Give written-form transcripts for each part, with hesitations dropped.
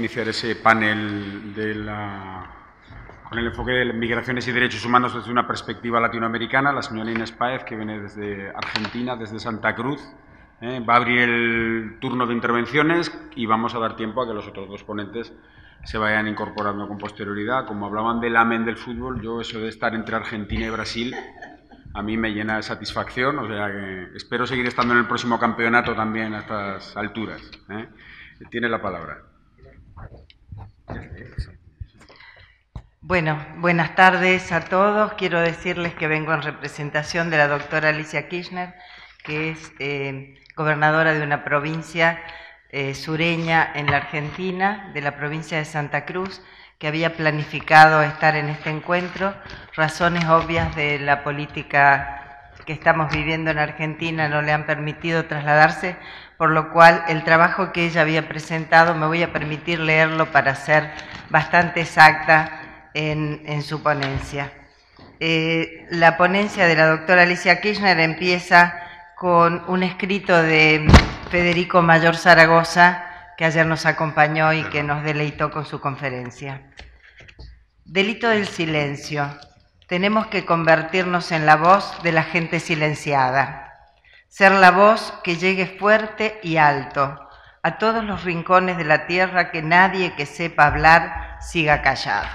iniciar ese panel con el enfoque de migraciones y derechos humanos desde una perspectiva latinoamericana. La señora Inés Páez, que viene desde Argentina, desde Santa Cruz, va a abrir el turno de intervenciones y vamos a dar tiempo a que los otros dos ponentes se vayan incorporando con posterioridad. Como hablaban del amén del fútbol, yo eso de estar entre Argentina y Brasil a mí me llena de satisfacción, o sea que espero seguir estando en el próximo campeonato también a estas alturas. Tiene la palabra. Bueno, buenas tardes a todos. Quiero decirles que vengo en representación de la doctora Alicia Kirchner, que es gobernadora de una provincia sureña en la Argentina, de la provincia de Santa Cruz, que había planificado estar en este encuentro. Razones obvias de la política que estamos viviendo en Argentina no le han permitido trasladarse, por lo cual el trabajo que ella había presentado me voy a permitir leerlo para ser bastante exacta en su ponencia. La ponencia de la doctora Alicia Kirchner empieza con un escrito de Federico Mayor Zaragoza, que ayer nos acompañó y que nos deleitó con su conferencia. Delito del silencio. Tenemos que convertirnos en la voz de la gente silenciada. Ser la voz que llegue fuerte y alto a todos los rincones de la tierra, que nadie que sepa hablar siga callado.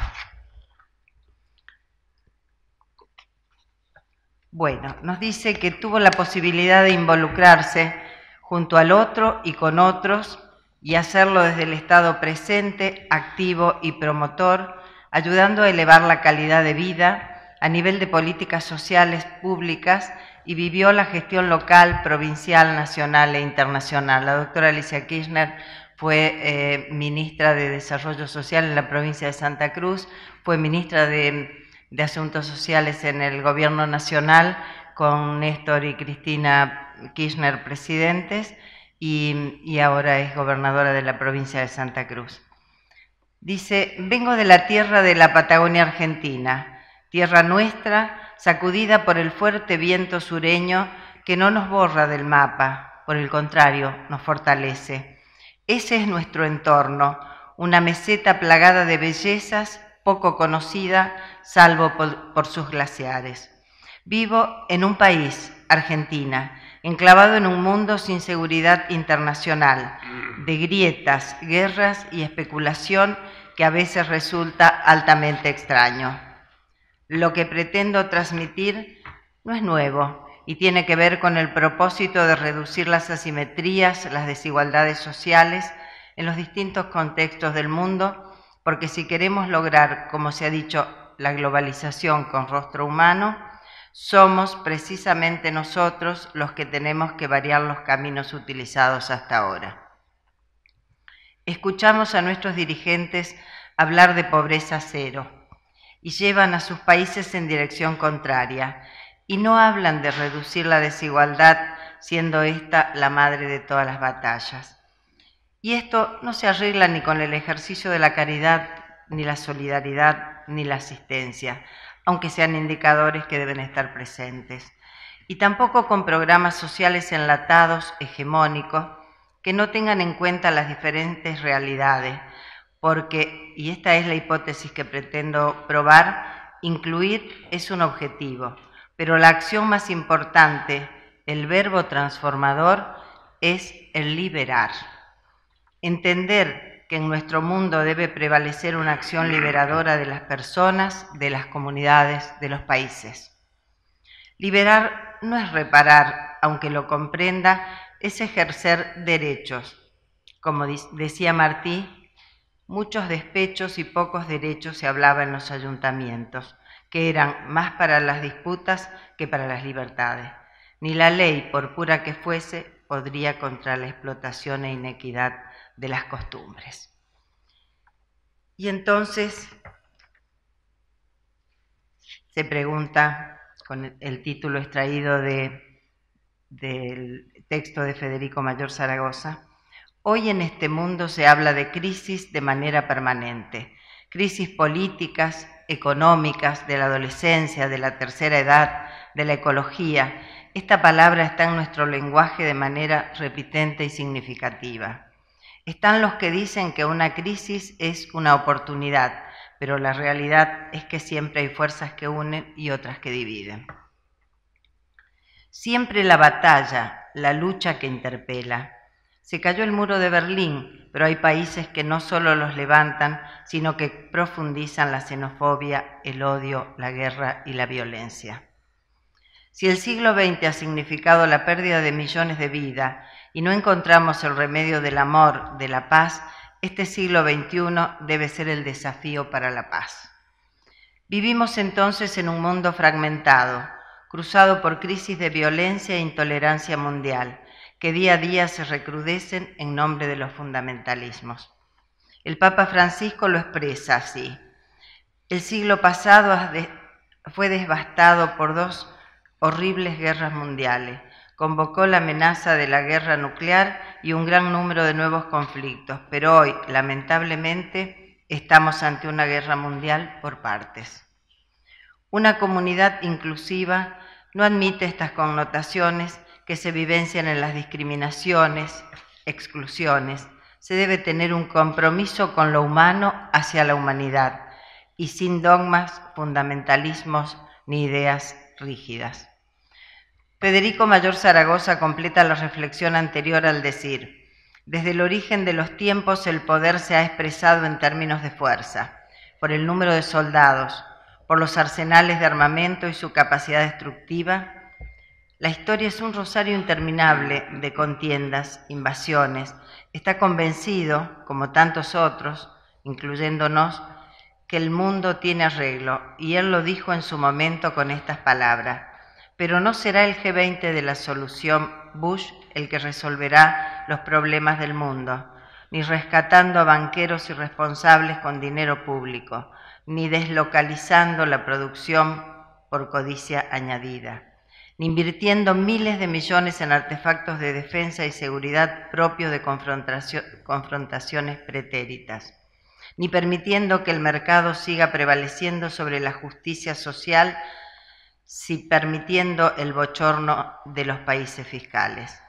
Bueno, nos dice que tuvo la posibilidad de involucrarse junto al otro y con otros y hacerlo desde el estado presente, activo y promotor, ayudando a elevar la calidad de vida a nivel de políticas sociales públicas, y vivió la gestión local, provincial, nacional e internacional. La doctora Alicia Kirchner fue ministra de Desarrollo Social en la provincia de Santa Cruz, fue ministra de Asuntos Sociales en el Gobierno Nacional con Néstor y Cristina Kirchner presidentes, y ahora es gobernadora de la provincia de Santa Cruz. Dice: vengo de la tierra de la Patagonia Argentina, tierra nuestra, sacudida por el fuerte viento sureño que no nos borra del mapa, por el contrario, nos fortalece. Ese es nuestro entorno, una meseta plagada de bellezas, poco conocida, salvo por sus glaciares. Vivo en un país, Argentina, enclavado en un mundo sin seguridad internacional, de grietas, guerras y especulación que a veces resulta altamente extraño. Lo que pretendo transmitir no es nuevo y tiene que ver con el propósito de reducir las asimetrías, las desigualdades sociales en los distintos contextos del mundo, porque si queremos lograr, como se ha dicho, la globalización con rostro humano, somos precisamente nosotros los que tenemos que variar los caminos utilizados hasta ahora. Escuchamos a nuestros dirigentes hablar de pobreza cero y llevan a sus países en dirección contraria, y no hablan de reducir la desigualdad, siendo esta la madre de todas las batallas. Y esto no se arregla ni con el ejercicio de la caridad, ni la solidaridad, ni la asistencia, aunque sean indicadores que deben estar presentes, y tampoco con programas sociales enlatados, hegemónicos, que no tengan en cuenta las diferentes realidades, porque, y esta es la hipótesis que pretendo probar, incluir es un objetivo, pero la acción más importante, el verbo transformador, es el liberar. Entender que en nuestro mundo debe prevalecer una acción liberadora de las personas, de las comunidades, de los países. Liberar no es reparar, aunque lo comprenda, es ejercer derechos. Como decía Martí, muchos despechos y pocos derechos se hablaba en los ayuntamientos, que eran más para las disputas que para las libertades. Ni la ley, por pura que fuese, podría contra la explotación e inequidad de las costumbres. Y entonces se pregunta, con el título extraído del texto de Federico Mayor Zaragoza: hoy en este mundo se habla de crisis de manera permanente, crisis políticas, económicas, de la adolescencia, de la tercera edad, de la ecología. Esta palabra está en nuestro lenguaje de manera repitente y significativa. Están los que dicen que una crisis es una oportunidad, pero la realidad es que siempre hay fuerzas que unen y otras que dividen. Siempre la batalla, la lucha que interpela. Se cayó el muro de Berlín, pero hay países que no solo los levantan, sino que profundizan la xenofobia, el odio, la guerra y la violencia. Si el siglo XX ha significado la pérdida de millones de vidas y no encontramos el remedio del amor, de la paz, este siglo XXI debe ser el desafío para la paz. Vivimos entonces en un mundo fragmentado, cruzado por crisis de violencia e intolerancia mundial, que día a día se recrudecen en nombre de los fundamentalismos. El Papa Francisco lo expresa así: el siglo pasado fue devastado por 2 horribles guerras mundiales, convocó la amenaza de la guerra nuclear y un gran número de nuevos conflictos, pero hoy, lamentablemente, estamos ante una guerra mundial por partes. Una comunidad inclusiva no admite estas connotaciones que se vivencian en las discriminaciones, exclusiones. Se debe tener un compromiso con lo humano hacia la humanidad y sin dogmas, fundamentalismos ni ideas rígidas. Federico Mayor Zaragoza completa la reflexión anterior al decir: desde el origen de los tiempos el poder se ha expresado en términos de fuerza, por el número de soldados, por los arsenales de armamento y su capacidad destructiva. La historia es un rosario interminable de contiendas, invasiones. Está convencido, como tantos otros, incluyéndonos, que el mundo tiene arreglo, y él lo dijo en su momento con estas palabras: pero no será el G20 de la solución Bush el que resolverá los problemas del mundo, ni rescatando a banqueros irresponsables con dinero público, ni deslocalizando la producción por codicia añadida, ni invirtiendo miles de millones en artefactos de defensa y seguridad propios de confrontaciones pretéritas, ni permitiendo que el mercado siga prevaleciendo sobre la justicia social, si permitiendo el bochorno de los países fiscales,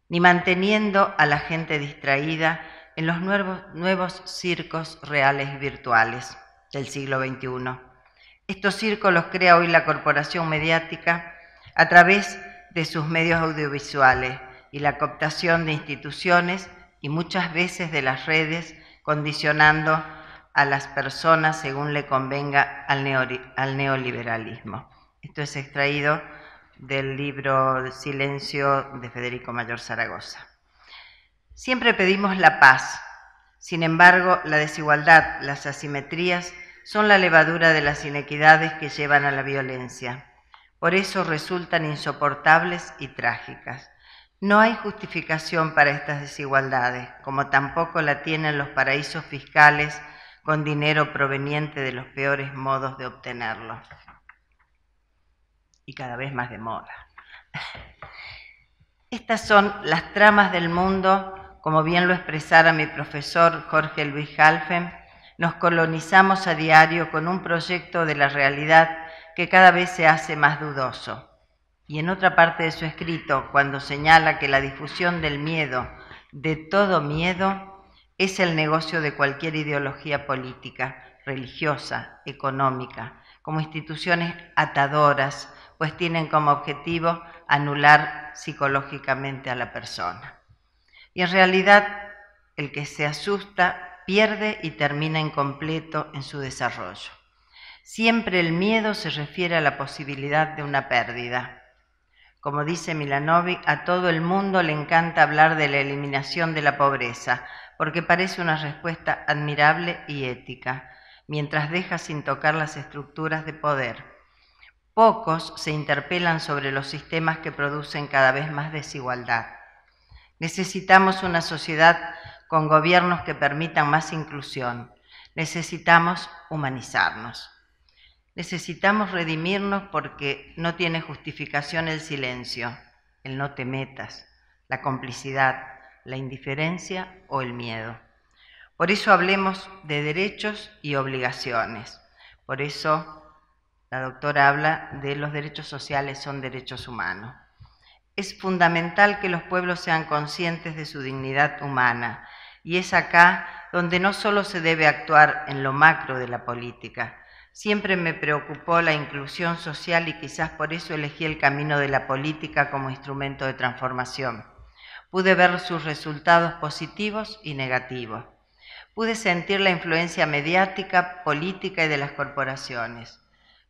ni manteniendo a la gente distraída en los nuevos circos reales y virtuales del siglo XXI. Estos circos los crea hoy la corporación mediática a través de sus medios audiovisuales y la cooptación de instituciones y muchas veces de las redes, condicionando a las personas según le convenga al neoliberalismo. Esto es extraído del libro Silencio de Federico Mayor Zaragoza. Siempre pedimos la paz. Sin embargo, la desigualdad, las asimetrías, son la levadura de las inequidades que llevan a la violencia. Por eso resultan insoportables y trágicas. No hay justificación para estas desigualdades, como tampoco la tienen los paraísos fiscales con dinero proveniente de los peores modos de obtenerlo. Y cada vez más de moda. Estas son las tramas del mundo, como bien lo expresara mi profesor Jorge Luis Halfem. Nos colonizamos a diario con un proyecto de la realidad que cada vez se hace más dudoso. Y en otra parte de su escrito, cuando señala que la difusión del miedo, de todo miedo, es el negocio de cualquier ideología política, religiosa, económica, como instituciones atadoras, pues tienen como objetivo anular psicológicamente a la persona. Y en realidad, el que se asusta pierde y termina incompleto en su desarrollo. Siempre el miedo se refiere a la posibilidad de una pérdida. Como dice Milanovic, a todo el mundo le encanta hablar de la eliminación de la pobreza, porque parece una respuesta admirable y ética, mientras deja sin tocar las estructuras de poder. Pocos se interpelan sobre los sistemas que producen cada vez más desigualdad. Necesitamos una sociedad con gobiernos que permitan más inclusión. Necesitamos humanizarnos. Necesitamos redimirnos porque no tiene justificación el silencio, el no te metas, la complicidad, la indiferencia o el miedo. Por eso hablemos de derechos y obligaciones. Por eso la doctora habla de los derechos sociales son derechos humanos. Es fundamental que los pueblos sean conscientes de su dignidad humana y es acá donde no solo se debe actuar en lo macro de la política. Siempre me preocupó la inclusión social y quizás por eso elegí el camino de la política como instrumento de transformación. Pude ver sus resultados positivos y negativos. Pude sentir la influencia mediática, política y de las corporaciones.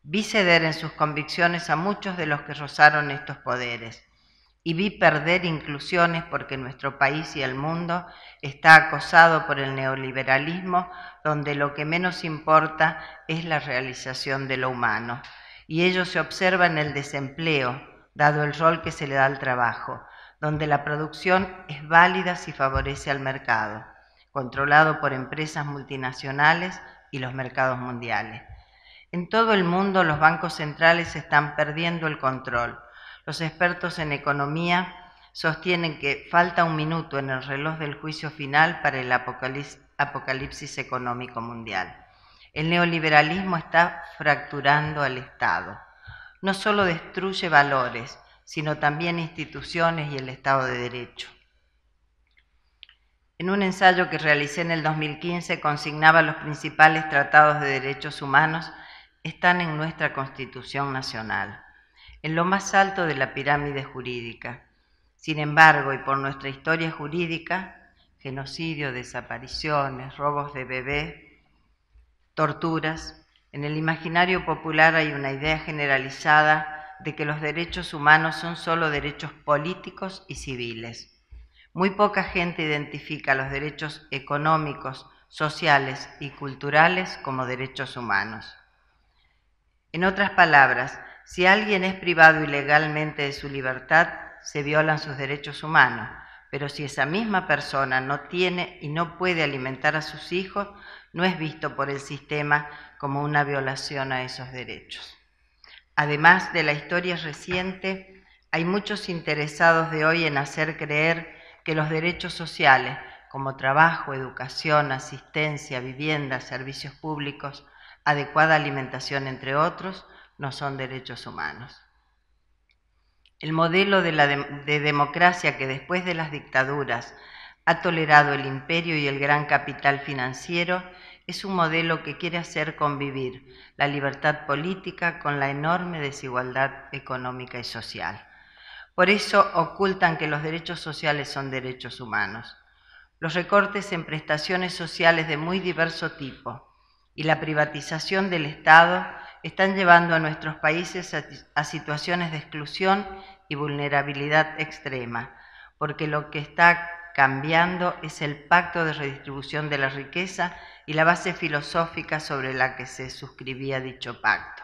Vi ceder en sus convicciones a muchos de los que rozaron estos poderes. Y vi perder inclusiones porque nuestro país y el mundo está acosado por el neoliberalismo, donde lo que menos importa es la realización de lo humano. Y ello se observa en el desempleo, dado el rol que se le da al trabajo, donde la producción es válida si favorece al mercado, controlado por empresas multinacionales y los mercados mundiales. En todo el mundo los bancos centrales están perdiendo el control. Los expertos en economía sostienen que falta un minuto en el reloj del juicio final para el apocalipsis económico mundial. El neoliberalismo está fracturando al Estado. No solo destruye valores, sino también instituciones y el Estado de Derecho. En un ensayo que realicé en el 2015 consignaba los principales tratados de derechos humanos están en nuestra Constitución Nacional, en lo más alto de la pirámide jurídica. Sin embargo, y por nuestra historia jurídica, genocidio, desapariciones, robos de bebés, torturas, en el imaginario popular hay una idea generalizada de que los derechos humanos son solo derechos políticos y civiles. Muy poca gente identifica los derechos económicos, sociales y culturales como derechos humanos. En otras palabras, si alguien es privado ilegalmente de su libertad, se violan sus derechos humanos, pero si esa misma persona no tiene y no puede alimentar a sus hijos, no es visto por el sistema como una violación a esos derechos. Además de la historia reciente, hay muchos interesados de hoy en hacer creer que los derechos sociales, como trabajo, educación, asistencia, vivienda, servicios públicos, adecuada alimentación, entre otros, no son derechos humanos. El modelo de democracia que después de las dictaduras ha tolerado el imperio y el gran capital financiero es un modelo que quiere hacer convivir la libertad política con la enorme desigualdad económica y social. Por eso ocultan que los derechos sociales son derechos humanos. Los recortes en prestaciones sociales de muy diverso tipo y la privatización del Estado están llevando a nuestros países a situaciones de exclusión y vulnerabilidad extrema, porque lo que está cambiando es el pacto de redistribución de la riqueza y la base filosófica sobre la que se suscribía dicho pacto.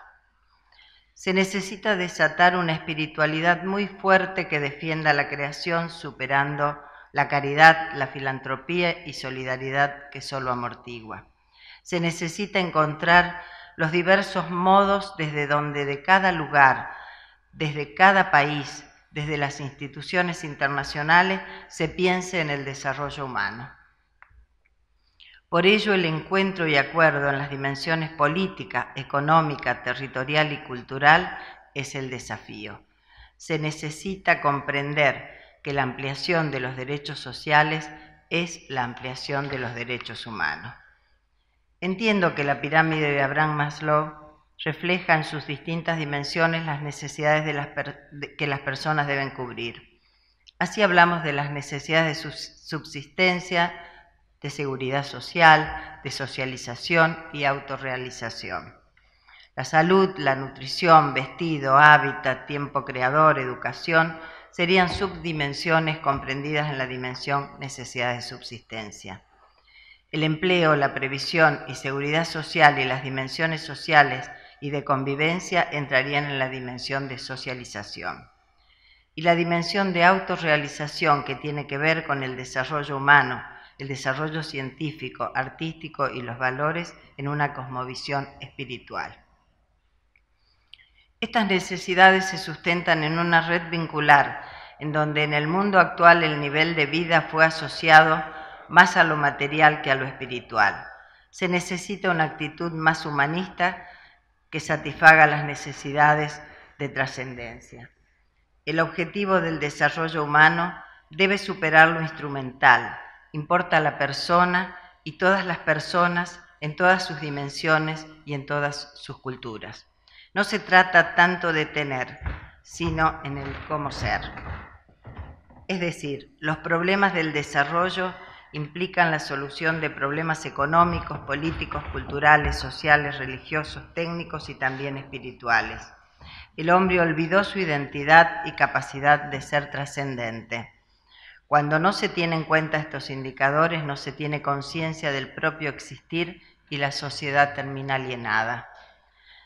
Se necesita desatar una espiritualidad muy fuerte que defienda la creación, superando la caridad, la filantropía y solidaridad que solo amortigua. Se necesita encontrar los diversos modos desde donde de cada lugar, desde cada país, desde las instituciones internacionales, se piense en el desarrollo humano. Por ello, el encuentro y acuerdo en las dimensiones política, económica, territorial y cultural es el desafío. Se necesita comprender que la ampliación de los derechos sociales es la ampliación de los derechos humanos. Entiendo que la pirámide de Abraham Maslow refleja en sus distintas dimensiones las necesidades que las personas deben cubrir. Así hablamos de las necesidades de subsistencia, de seguridad social, de socialización y autorrealización. La salud, la nutrición, vestido, hábitat, tiempo creador, educación, serían subdimensiones comprendidas en la dimensión necesidades de subsistencia. El empleo, la previsión y seguridad social y las dimensiones sociales y de convivencia entrarían en la dimensión de socialización. Y la dimensión de autorrealización, que tiene que ver con el desarrollo humano, el desarrollo científico, artístico y los valores en una cosmovisión espiritual. Estas necesidades se sustentan en una red vincular, en donde en el mundo actual el nivel de vida fue asociado más a lo material que a lo espiritual. Se necesita una actitud más humanista que satisfaga las necesidades de trascendencia. El objetivo del desarrollo humano debe superar lo instrumental, importa la persona y todas las personas en todas sus dimensiones y en todas sus culturas. No se trata tanto de tener, sino en el cómo ser. Es decir, los problemas del desarrollo implican la solución de problemas económicos, políticos, culturales, sociales, religiosos, técnicos y también espirituales. El hombre olvidó su identidad y capacidad de ser trascendente. Cuando no se tienen en cuenta estos indicadores, no se tiene conciencia del propio existir y la sociedad termina alienada.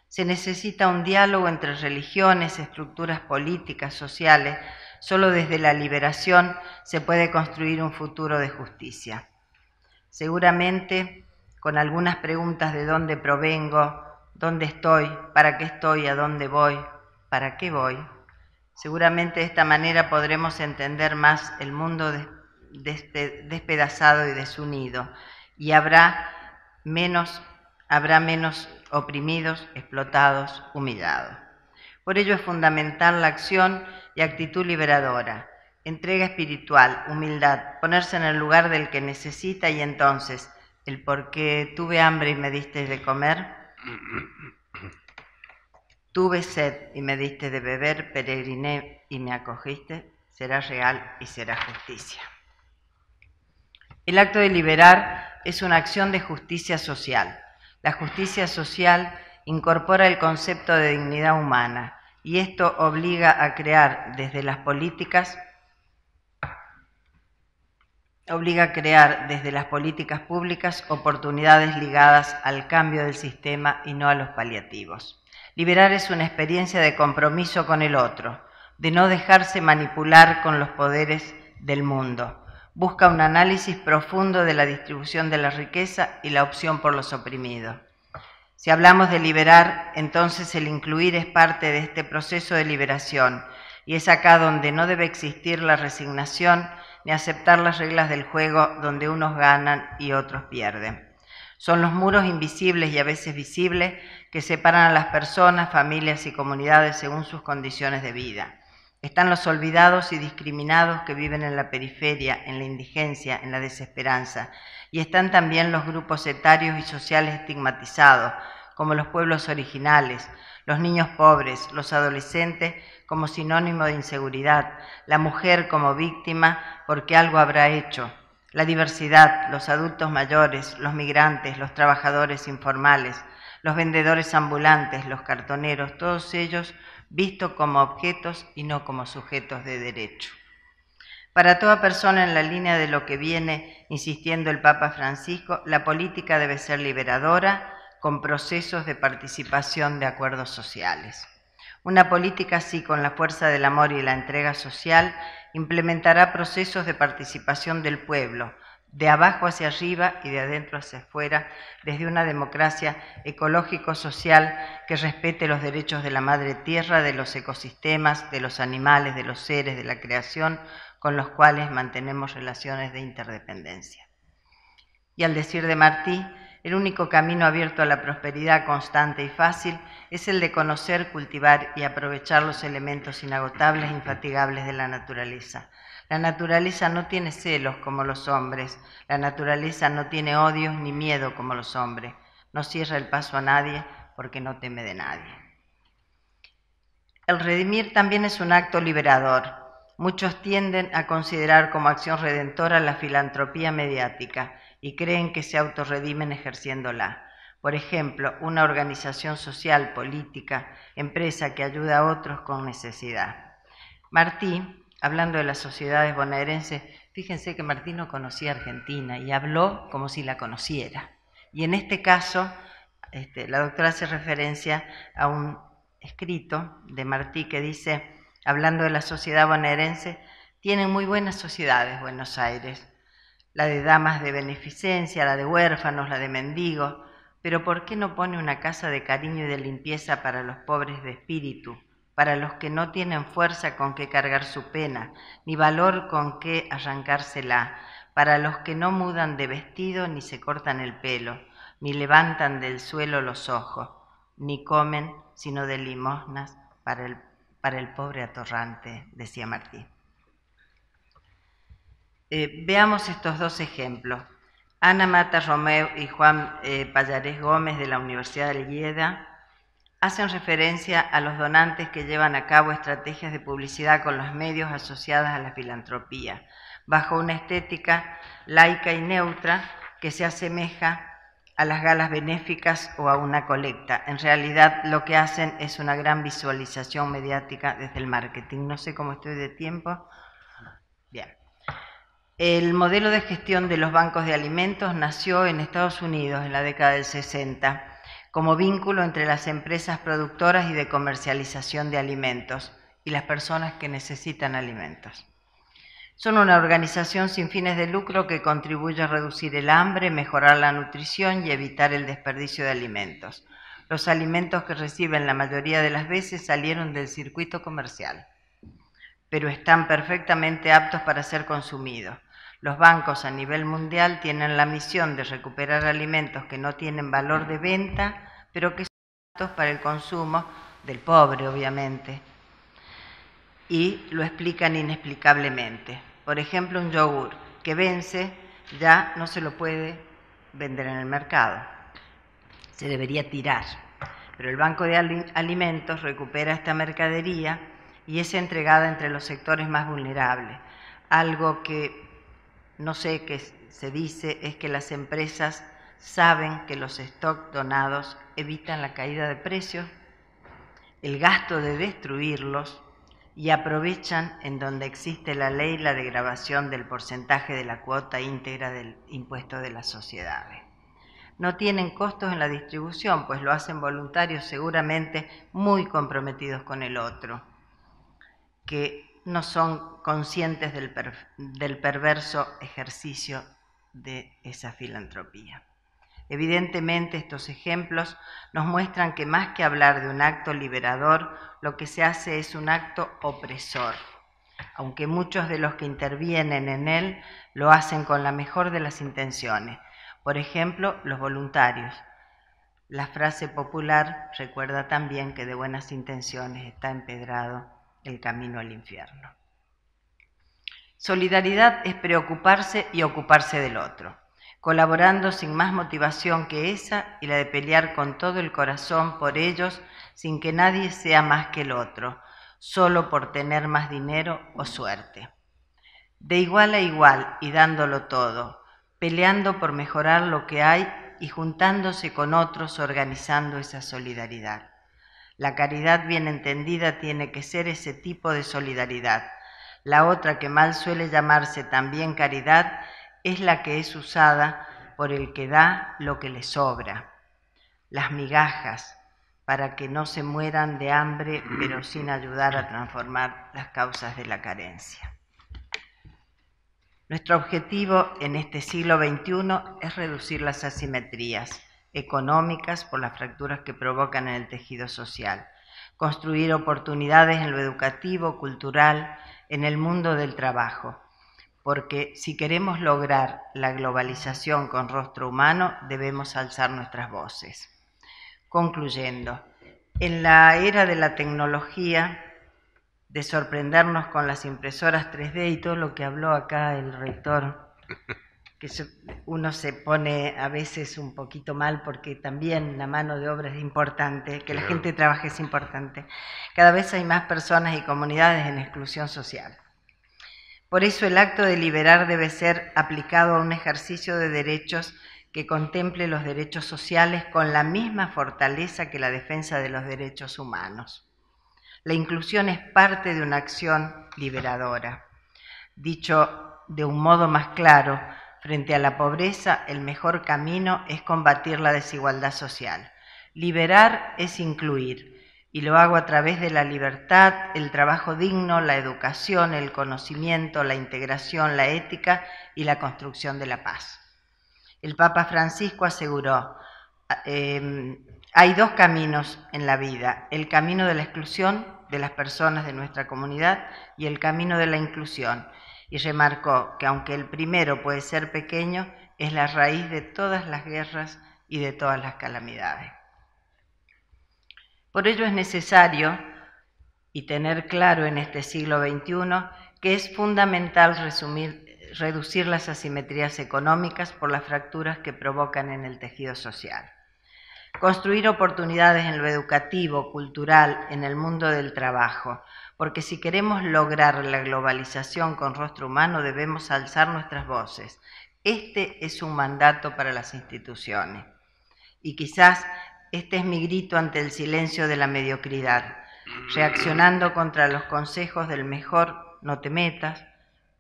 Se necesita un diálogo entre religiones, estructuras políticas, sociales. Solo desde la liberación se puede construir un futuro de justicia. Seguramente, con algunas preguntas de dónde provengo, dónde estoy, a dónde voy, para qué voy, seguramente de esta manera podremos entender más el mundo despedazado y desunido, y habrá menos oprimidos, explotados, humillados. Por ello es fundamental la acción y actitud liberadora, entrega espiritual, humildad, ponerse en el lugar del que necesita y entonces, el por qué tuve hambre y me diste de comer, tuve sed y me diste de beber, peregriné y me acogiste, será real y será justicia. El acto de liberar es una acción de justicia social. La justicia social incorpora el concepto de dignidad humana y esto obliga a crear desde las políticas públicas oportunidades ligadas al cambio del sistema y no a los paliativos. Liberar es una experiencia de compromiso con el otro, de no dejarse manipular con los poderes del mundo. Busca un análisis profundo de la distribución de la riqueza y la opción por los oprimidos. Si hablamos de liberar, entonces el incluir es parte de este proceso de liberación y es acá donde no debe existir la resignación ni aceptar las reglas del juego donde unos ganan y otros pierden. Son los muros invisibles y a veces visibles que separan a las personas, familias y comunidades según sus condiciones de vida. Están los olvidados y discriminados que viven en la periferia, en la indigencia, en la desesperanza. Y están también los grupos etarios y sociales estigmatizados, como los pueblos originales, los niños pobres, los adolescentes como sinónimo de inseguridad, la mujer como víctima porque algo habrá hecho, la diversidad, los adultos mayores, los migrantes, los trabajadores informales, los vendedores ambulantes, los cartoneros, todos ellos vistos como objetos y no como sujetos de derecho. Para toda persona en la línea de lo que viene insistiendo el Papa Francisco, la política debe ser liberadora con procesos de participación de acuerdos sociales. Una política así, con la fuerza del amor y la entrega social, implementará procesos de participación del pueblo, de abajo hacia arriba y de adentro hacia afuera, desde una democracia ecológico-social que respete los derechos de la madre tierra, de los ecosistemas, de los animales, de los seres, de la creación, con los cuales mantenemos relaciones de interdependencia. Y al decir de Martí, el único camino abierto a la prosperidad constante y fácil es el de conocer, cultivar y aprovechar los elementos inagotables e infatigables de la naturaleza. La naturaleza no tiene celos como los hombres, la naturaleza no tiene odios ni miedo como los hombres, no cierra el paso a nadie porque no teme de nadie. El redimir también es un acto liberador. Muchos tienden a considerar como acción redentora la filantropía mediática y creen que se autorredimen ejerciéndola. Por ejemplo, una organización social, política, empresa que ayuda a otros con necesidad. Martí, hablando de las sociedades bonaerenses, fíjense que Martí no conocía Argentina y habló como si la conociera. Y en este caso, la doctora hace referencia a un escrito de Martí que dice, hablando de la sociedad bonaerense, tienen muy buenas sociedades Buenos Aires, la de damas de beneficencia, la de huérfanos, la de mendigos, pero ¿por qué no pone una casa de cariño y de limpieza para los pobres de espíritu, para los que no tienen fuerza con qué cargar su pena, ni valor con qué arrancársela, para los que no mudan de vestido ni se cortan el pelo, ni levantan del suelo los ojos, ni comen sino de limosnas para el pobre atorrante, decía Martí. Veamos estos dos ejemplos. Ana Mata Romeu y Juan Pallarés Gómez de la Universidad de Lleida hacen referencia a los donantes que llevan a cabo estrategias de publicidad con los medios asociadas a la filantropía, bajo una estética laica y neutra que se asemeja a las galas benéficas o a una colecta. En realidad lo que hacen es una gran visualización mediática desde el marketing. No sé cómo estoy de tiempo. Bien. El modelo de gestión de los bancos de alimentos nació en Estados Unidos en la década del 60 como vínculo entre las empresas productoras y de comercialización de alimentos y las personas que necesitan alimentos. Son una organización sin fines de lucro que contribuye a reducir el hambre, mejorar la nutrición y evitar el desperdicio de alimentos. Los alimentos que reciben la mayoría de las veces salieron del circuito comercial, pero están perfectamente aptos para ser consumidos. Los bancos a nivel mundial tienen la misión de recuperar alimentos que no tienen valor de venta, pero que son aptos para el consumo del pobre, obviamente, y lo explican inexplicablemente. Por ejemplo, un yogur que vence ya no se lo puede vender en el mercado, se debería tirar, pero el Banco de Alimentos recupera esta mercadería y es entregada entre los sectores más vulnerables. Algo que no sé qué se dice es que las empresas saben que los stocks donados evitan la caída de precios, el gasto de destruirlos, y aprovechan en donde existe la ley la degradación del porcentaje de la cuota íntegra del impuesto de las sociedades. No tienen costos en la distribución, pues lo hacen voluntarios seguramente muy comprometidos con el otro, que no son conscientes del perverso ejercicio de esa filantropía. Evidentemente, estos ejemplos nos muestran que más que hablar de un acto liberador, lo que se hace es un acto opresor, aunque muchos de los que intervienen en él lo hacen con la mejor de las intenciones. Por ejemplo, los voluntarios. La frase popular recuerda también que de buenas intenciones está empedrado el camino al infierno. Solidaridad es preocuparse y ocuparse del otro, colaborando sin más motivación que esa y la de pelear con todo el corazón por ellos sin que nadie sea más que el otro, solo por tener más dinero o suerte. De igual a igual y dándolo todo, peleando por mejorar lo que hay y juntándose con otros organizando esa solidaridad. La caridad bien entendida tiene que ser ese tipo de solidaridad. La otra, que mal suele llamarse también caridad, es la que es usada por el que da lo que le sobra, las migajas, para que no se mueran de hambre, pero sin ayudar a transformar las causas de la carencia. Nuestro objetivo en este siglo XXI es reducir las asimetrías económicas por las fracturas que provocan en el tejido social, construir oportunidades en lo educativo, cultural, en el mundo del trabajo, porque si queremos lograr la globalización con rostro humano, debemos alzar nuestras voces. Concluyendo, en la era de la tecnología, de sorprendernos con las impresoras 3D y todo lo que habló acá el rector, que uno se pone a veces un poquito mal porque también la mano de obra es importante, que la gente trabaje es importante. Cada vez hay más personas y comunidades en exclusión social. Por eso el acto de liberar debe ser aplicado a un ejercicio de derechos que contemple los derechos sociales con la misma fortaleza que la defensa de los derechos humanos. La inclusión es parte de una acción liberadora. Dicho de un modo más claro, frente a la pobreza, el mejor camino es combatir la desigualdad social. Liberar es incluir, y lo hago a través de la libertad, el trabajo digno, la educación, el conocimiento, la integración, la ética y la construcción de la paz. El Papa Francisco aseguró, hay dos caminos en la vida, el camino de la exclusión de las personas de nuestra comunidad y el camino de la inclusión, y remarcó que aunque el primero puede ser pequeño, es la raíz de todas las guerras y de todas las calamidades. Por ello es necesario, y tener claro en este siglo XXI, que es fundamental reducir las asimetrías económicas por las fracturas que provocan en el tejido social. Construir oportunidades en lo educativo, cultural, en el mundo del trabajo, porque si queremos lograr la globalización con rostro humano debemos alzar nuestras voces. Este es un mandato para las instituciones. Y quizás este es mi grito ante el silencio de la mediocridad, reaccionando contra los consejos del mejor no te metas,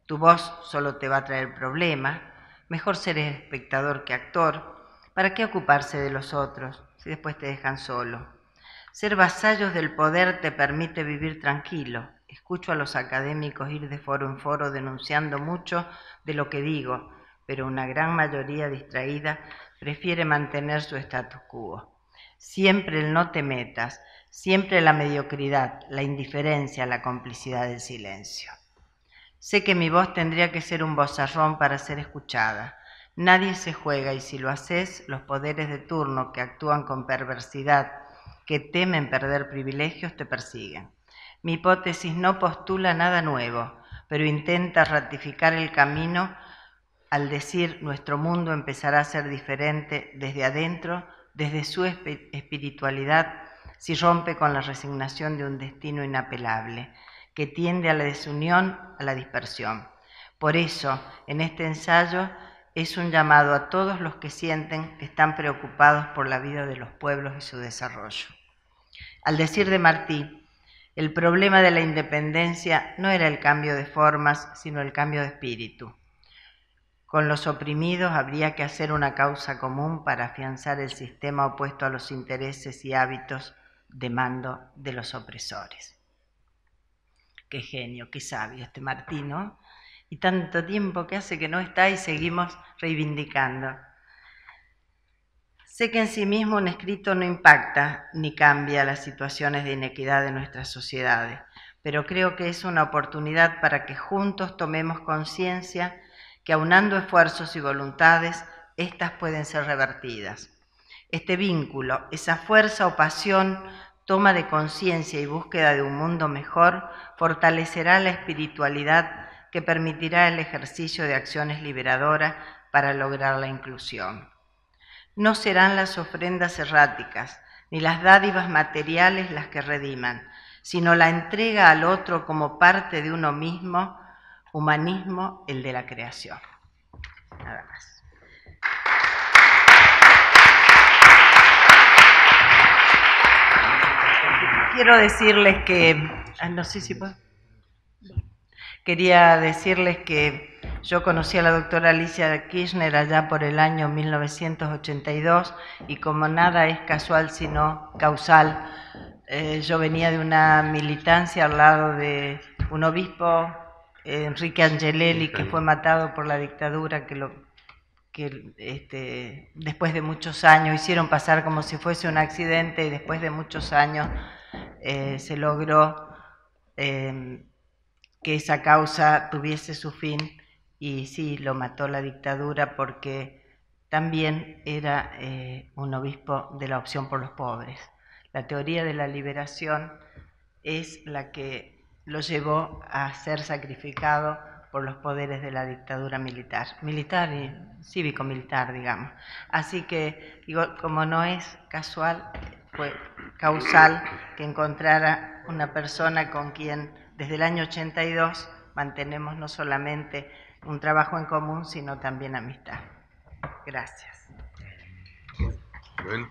tu voz solo te va a traer problemas, mejor ser espectador que actor, ¿para qué ocuparse de los otros si después te dejan solo? Ser vasallos del poder te permite vivir tranquilo. Escucho a los académicos ir de foro en foro denunciando mucho de lo que digo, pero una gran mayoría distraída prefiere mantener su status quo. Siempre el no te metas, siempre la mediocridad, la indiferencia, la complicidad del silencio. Sé que mi voz tendría que ser un vozarrón para ser escuchada. Nadie se juega y si lo haces, los poderes de turno que actúan con perversidad, que temen perder privilegios, te persiguen. Mi hipótesis no postula nada nuevo, pero intenta ratificar el camino al decir nuestro mundo empezará a ser diferente desde adentro, desde su espiritualidad, si rompe con la resignación de un destino inapelable, que tiende a la desunión, a la dispersión. Por eso, en este ensayo, es un llamado a todos los que sienten que están preocupados por la vida de los pueblos y su desarrollo. Al decir de Martí, el problema de la independencia no era el cambio de formas, sino el cambio de espíritu. Con los oprimidos habría que hacer una causa común para afianzar el sistema opuesto a los intereses y hábitos de mando de los opresores. Qué genio, qué sabio este Martí, ¿no? Y tanto tiempo que hace que no está y seguimos reivindicando. Sé que en sí mismo un escrito no impacta ni cambia las situaciones de inequidad de nuestras sociedades, pero creo que es una oportunidad para que juntos tomemos conciencia que aunando esfuerzos y voluntades, éstas pueden ser revertidas. Este vínculo, esa fuerza o pasión, toma de conciencia y búsqueda de un mundo mejor, fortalecerá la espiritualidad que permitirá el ejercicio de acciones liberadoras para lograr la inclusión. No serán las ofrendas erráticas, ni las dádivas materiales las que rediman, sino la entrega al otro como parte de uno mismo, humanismo, el de la creación. Nada más. Quiero decirles que, no sé si puedo. Quería decirles que yo conocí a la doctora Alicia Kirchner allá por el año 1982 y como nada es casual sino causal, yo venía de una militancia al lado de un obispo, Enrique Angelelli, que fue matado por la dictadura, que después de muchos años hicieron pasar como si fuese un accidente y después de muchos años se logró que esa causa tuviese su fin y sí, lo mató la dictadura porque también era un obispo de la opción por los pobres. La teoría de la liberación es la que lo llevó a ser sacrificado por los poderes de la dictadura militar y cívico-militar, digamos. Así que, digo, como no es casual, fue causal que encontrara una persona con quien desde el año 82 mantenemos no solamente un trabajo en común, sino también amistad. Gracias. Bueno.